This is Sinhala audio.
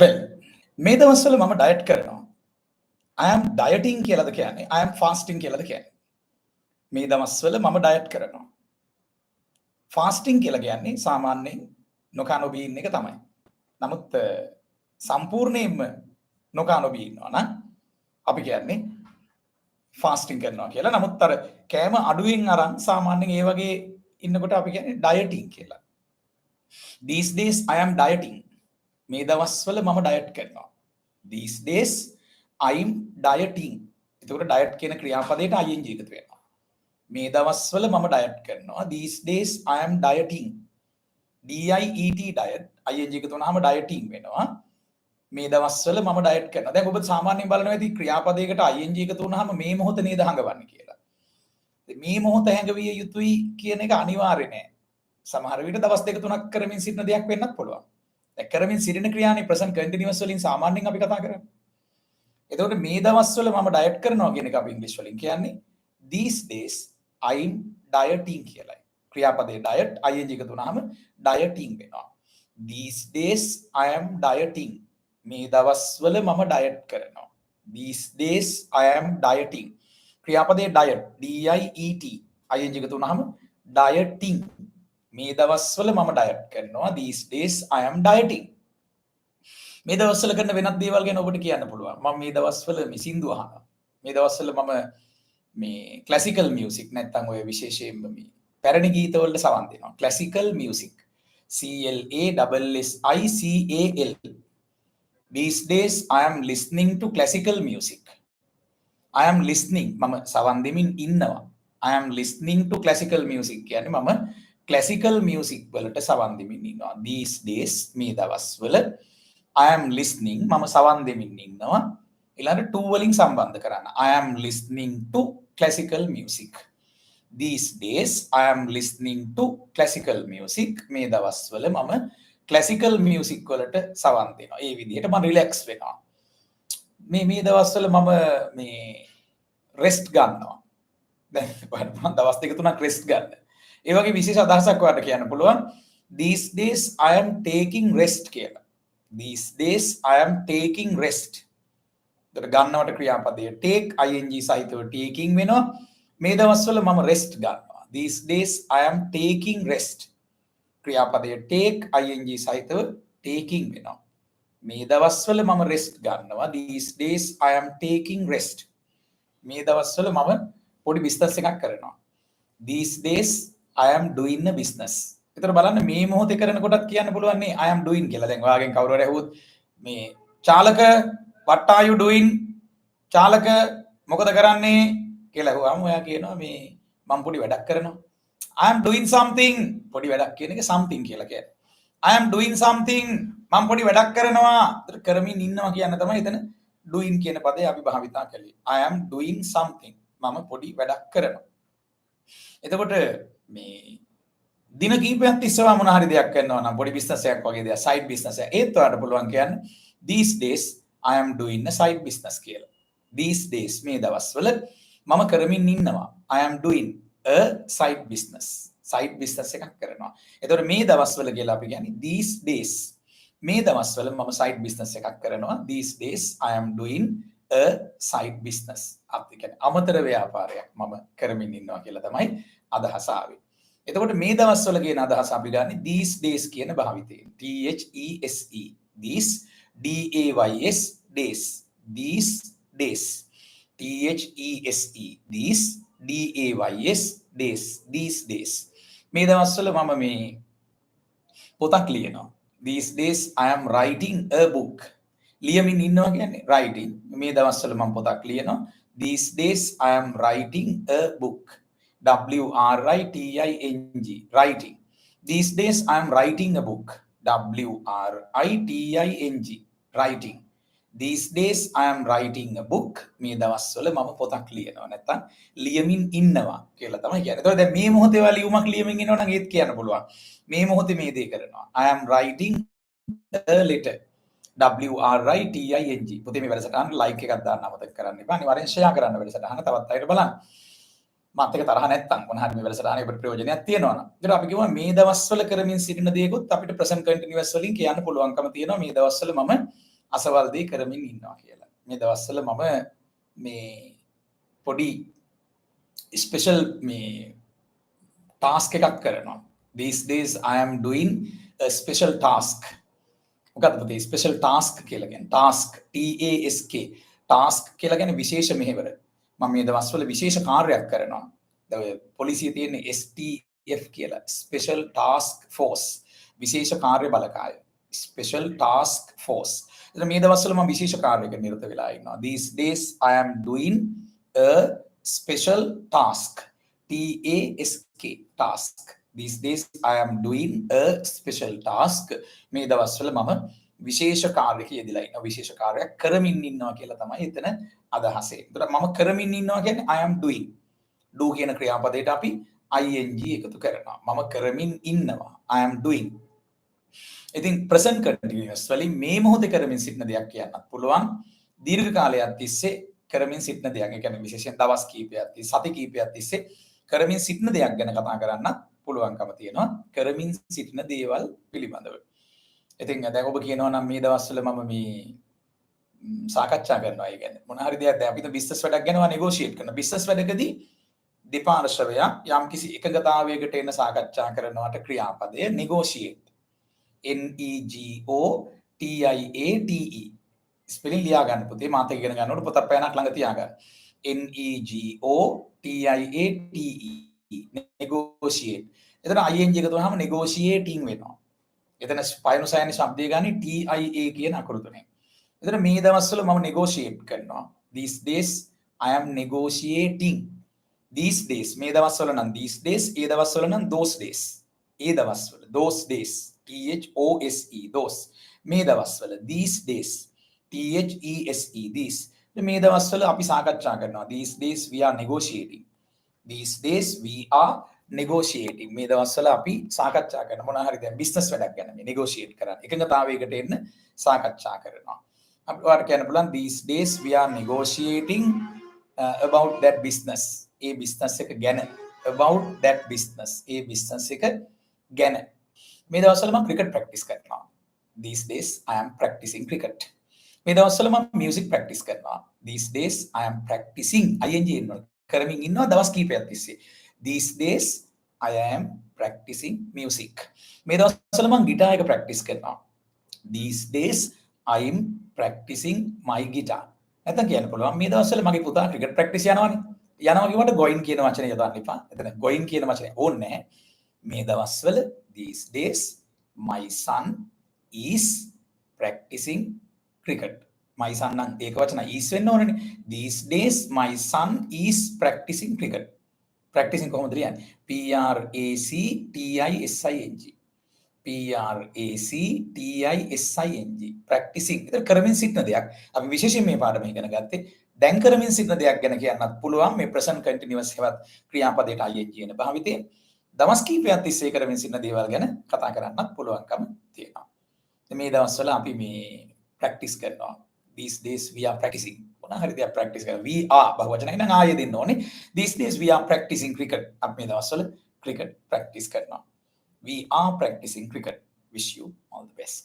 well මේ දවස්වල මම ඩයට් කරනවා. I am dieting කියලාද කියන්නේ I am fasting කියලාද කියන්නේ. මේ දවස්වල මම ඩයට් කරනවා. fasting කියලා කියන්නේ සාමාන්‍යයෙන් නොකා නොබී ඉන්න එක තමයි. නමුත් සම්පූර්ණයෙන්ම නොකා නොබී ඉන්නවා නම් අපි කියන්නේ fasting කරනවා කියලා. නමුත් අර කෑම අඩුවෙන් අරන් සාමාන්‍යයෙන් ඒ වගේ ඉන්නකොට අපි කියන්නේ dieting කියලා. These days I am dieting. මේ දවස්වල මම ඩයට් කරනවා. These days I am dieting. එතකොට ඩයට් කියන ක්‍රියාපදයට ing එකතු වෙනවා. මේ දවස්වල මම ඩයට් කරනවා. These days I am dieting. DIET diet ing එකතු වුණාම dieting වෙනවා. මේ දවස්වල මම ඩයට් කරනවා. දැන් ඔබ සාමාන්‍යයෙන් බලනවා ඇති ක්‍රියාපදයකට ing එකතු වුණාම මේ මොහොත නේද හංගවන්නේ කියලා. මේ මොහොත හැඟවිය යුතුයි කියන එක අනිවාර්ය නෑ. සමහර විට දවස් දෙක තුනක් කරමින් සිටින දෙයක් වෙන්නත් පුළුවන්. දැන් කරමින් සිටින ක්‍රියානේ present continuous වලින් සාමාන්‍යයෙන් අපි කතා කරන්නේ. එතකොට මේ දවස්වල මම ඩයට් කරනවා කියන එක අපි ඉංග්‍රීසි වලින් කියන්නේ these days I am dieting කියලායි. ක්‍රියාපදේ diet ing එකතු වුණාම dieting වෙනවා. These days I am dieting. මේ දවස්වල මම ඩයට් කරනවා. These days I am dieting. ක්‍රියාපදේ diet DIET ing එකතු වුණාම dieting. මේ දවස්වල මම ඩයට් කරනවා. These days I am dieting. මේ දවස්වල කරන වෙනත් දේවල් ගැන ඔබට කියන්න පුළුවන්. මම මේ දවස්වල මේ සින්දු අහනවා. මේ දවස්වල මම මේ ක්ලාසිකල් මියුසික් නැත්නම් ඔය විශේෂයෙන්ම මේ පැරණි ගීත වලට සවන් දෙනවා. Classical music. CLASSICAL. These days I am listening to classical music. I am listening. මම සවන් දෙමින් ඉන්නවා. I am listening to classical music කියන්නේ මම classical music වලට සවන් දෙමින් ඉන්නවා. These days මේ දවස්වල I am listening මම සවන් දෙමින් ඉන්නවා. ඊළඟට to වලින් සම්බන්ධ කරන්න. I am listening to classical music. These days I am listening to classical music. මේ දවස්වල මම classical music වලට සවන් දෙනවා. ඒ විදිහට මම රිලැක්ස් වෙනවා. මේ දවස්වල මම මේ rest ගන්නවා. දැන් මම දවස් දෙක තුනක් rest ගන්න. ඒ වගේ විශේෂ අදහසක් ඔයාලට කියන්න පුළුවන්. These days I am taking rest කියලා. These days I am taking rest. දර ගන්නවට ක්‍රියාපදය take ing සහිතව taking වෙනවා. මේ දවස්වල මම rest ගන්නවා. These days I am taking rest. ක්‍රියාපදය take ing සහිතව taking වෙනවා. මේ දවස්වල මම rest ගන්නවා. These days I am taking rest. මේ දවස්වල මම පොඩි business එකක් කරනවා. These days I am doing a business. ඒතර බලන්න මේ මොහොතේ කරන කොටත් කියන්න පුළුවන් නේ I am doing කියලා. දැන් ඔයාගෙන් කවුරු හරි අහුවොත් මේ චාලක what are you doing? චාලක මොකද කරන්නේ කියලා අහුවාම ඔයා කියනවා මේ මම පොඩි වැඩක් කරනවා. I am doing something. පොඩි වැඩක් කියන එක something කියලා කියන්නේ. I am doing something. මම පොඩි වැඩක් කරනවා. ඒතර කරමින් ඉන්නවා කියන තමයි එතන doing කියන පදේ අපි භාවිතා කළේ. I am doing something. මම පොඩි වැඩක් කරනවා. එතකොට මේ දින කීපයක් තිස්සෙම මොන හරි දෙයක් කරනවා නම් පොඩි බිස්නස් එකක් වගේ දෙයක් සයිඩ් බිස්නස් එක ඒත් ඔයාලට පුළුවන් කියන්න these days I am doing a side business කියලා. These days මේ දවස්වල මම කරමින් ඉන්නවා. I am doing a side business. side business එකක් කරනවා. එතකොට මේ දවස්වල කියලා අපි කියන්නේ these days. මේ දවස්වල මම side business එකක් කරනවා. These days I am doing a side business. අපි කියන්නේ අමතර ව්‍යාපාරයක් මම කරමින් ඉන්නවා කියලා තමයි අදහස ආවේ. එතකොට මේ දවස්වල කියන අදහස අපි ගන්නේ these days කියන භාවිතයෙන්. THESE these DAYS days. These days. THESE these DAYS days. These days. මේ දවස්වල මම මේ පොතක් ලියනවා. These days I am writing a book. ලියමින් ඉන්නවා කියන්නේ writing. මේ දවස්වල මම පොතක් ලියනවා. These days I am writing a book. WRITING writing. These days I am writing a book. WRITING writing. These days I am writing a book. මේ දවස්වල මම පොතක් ලියනවා නැත්තම් ලියමින් ඉන්නවා කියලා තමයි කියන්නේ. ඒතකොට දැන් මේ මොහොතේ ඔයා ලියුමක් ලියමින් ඉන්නවා නම් ඒත් කියන්න පුළුවන්. මේ මොහොතේ මේ දේ කරනවා. I am writing a letter. WRITING. පොතේ මේ වැඩසටහන ලයික් එකක් දාන්න අමතක කරන්න එපා. අනිවාර්යෙන් ෂෙයා කරන්න වැඩසටහන තවත් අයට බලන්න. මාත් එක තරහ නැත්තම් මොන හරි මේ වැඩසටහනේ ඔබට ප්‍රයෝජනයක් තියෙනවා නම්. ඒකට අපි කිව්වා මේ දවස්වල කරමින් සිටින දේකුත් අපිට present continuous වලින් කියන්න පුළුවන්කම තියෙනවා මේ දවස්වල මම අසවල් දේ කරමින් ඉන්නවා කියලා. මේ දවස්වල මම මේ පොඩි ස්පෙෂල් මේ ටාස්ක් එකක් කරනවා. These days I am doing a special task. මොකක්ද පුතේ ස්පෙෂල් ටාස්ක් කියලා කියන්නේ? ටාස්ක් TASK ටාස්ක් කියලා කියන්නේ විශේෂ මෙහෙවර. මම මේ දවස්වල විශේෂ කාර්යයක් කරනවා. දැන් පොලිසියේ තියෙන STF කියලා ස්පෙෂල් ටාස්ක් ෆෝස් විශේෂ කාර්ය බලකාය. Special task force. එතන මේ දවස්වල මම විශේෂ කාර්යයක නිරත වෙලා ඉන්නවා. These days I am doing a special task. TASK task. These days I am doing a special task. මේ දවස්වල මම විශේෂ කාර්යයක යෙදලා ඉන්නවා. විශේෂ කාර්යයක් කරමින් ඉන්නවා කියලා තමයි එතන අදහස. ඒකට මම කරමින් ඉන්නවා කියන්නේ I am doing. do කියන ක්‍රියාපදයට අපි ing එකතු කරනවා. මම කරමින් ඉන්නවා. I am doing. ඉතින් present continuous වලින් මේ මොහොතේ කරමින් සිටින දෙයක් කියන්නත් පුළුවන්. දීර්ඝ කාලයක් තිස්සේ කරමින් සිටින දෙයක්. ඒ කියන්නේ විශේෂයෙන් දවස් කීපයක් තිස්සේ සති කීපයක් තිස්සේ කරමින් සිටින දෙයක් ගැන කතා කරන්නත් පුළුවන්කම තියෙනවා. කරමින් සිටින දේවල් පිළිබඳව. ඉතින් දැන් ඔබ කියනවා නම් මේ දවස්වල මම මේ සාකච්ඡා කරනවා. ඒ කියන්නේ මොන හරි දෙයක් දැන් අපි බිස්නස් වැඩක් ගැන නෙගෝෂিয়েට් කරනවා. බිස්නස් වැඩකදී දෙපාර්ශ්වයක් යම්කිසි එකගතාවයකට එන සාකච්ඡා කරනවට ක්‍රියාපදය negotiate. NEGOTIATE. ස්පෙලිං ලියා ගන්න පුතේ මාත් එක ඉගෙන ගන්නකොට පොතක් පෑනක් ළඟ තියාගන්න. NEGOTIATE. negotiate. එතන ing එක දුවහම negotiating වෙනවා. එතන පයනුසයන ශබ්දය ගන්නේ TIA කියන අකුරු තුනෙන්. එතන මේ දවස්වල මම negotiate කරනවා. These days I am negotiating. These days මේ දවස්වල නම් these days, ඒ දවස්වල නම් those days. ඒ දවස්වල those days THOSE those. මේ දවස්වල these days THESE these. මේ දවස්වල අපි සාකච්ඡා කරනවා. These days we are negotiating. These days we are negotiating. මේ දවස්වල අපි සාකච්ඡා කරන මොනවා හරි දැන් බිස්නස් වැඩක් ගැන මේ negotiate කරන්නේ. එකඟතාවයකට එන්න සාකච්ඡා කරනවා. අපි ඔයාලට කියන්න පුළුවන් these days we are negotiating about that business. A business එක ගැන. About that business. A business එක ගැන. මේ දවස්වල මම cricket practice කරනවා. These days I am practicing cricket. මේ දවස්වල මම music practice කරනවා. These days I am practicing ing එනවා. කරමින් ඉන්නවා දවස් කීපයක් තිස්සේ. These days I am practicing music. මේ දවස්වල මම ගිටාර් එක ප්‍රැක්ටිස් කරනවා. These days I am practicing my guitar. නැත්නම් කියන්න පුළුවන් මේ දවස්වල මගේ පුතා ක්‍රිකට් ප්‍රැක්ටිස් යනවානේ. යනවා කියවට going කියන වචනේ යොදන්න එපා. එතන going කියන වචනේ ඕනේ නැහැ. මේ දවස්වල these days my son is practicing cricket. My son නම් ඒක වචන is වෙන්න ඕනනේ. These days my son is practicing cricket. Practicing කොහොමද ලියන්නේ? PRACTISING. Practicing. ඒක කරමින් සිටින දෙයක්. අපි විශේෂයෙන් මේ පාඩම ඉගෙන ගත්තේ දැන් කරමින් සිටින දෙයක් ගැන කියන්නත් පුළුවන්. මේ present continuous හෙවත් ක්‍රියාපදයට ing කියන භාවිතය. දවස් කීපයක් තිස්සේ කරමින් සිටින දේවල් ගැන කතා කරන්නත් පුළුවන්කම තියෙනවා. මේ දවස්වල අපි මේ practice කරනවා. These days we are practicing. මොන හරි දෙයක් practice කරනවා. We are බහුවචනයි නම් ආයෙ දෙන්න ඕනේ. These days we are practicing cricket. අපි මේ දවස්වල cricket practice කරනවා. We are practicing cricket. Wish you all the best.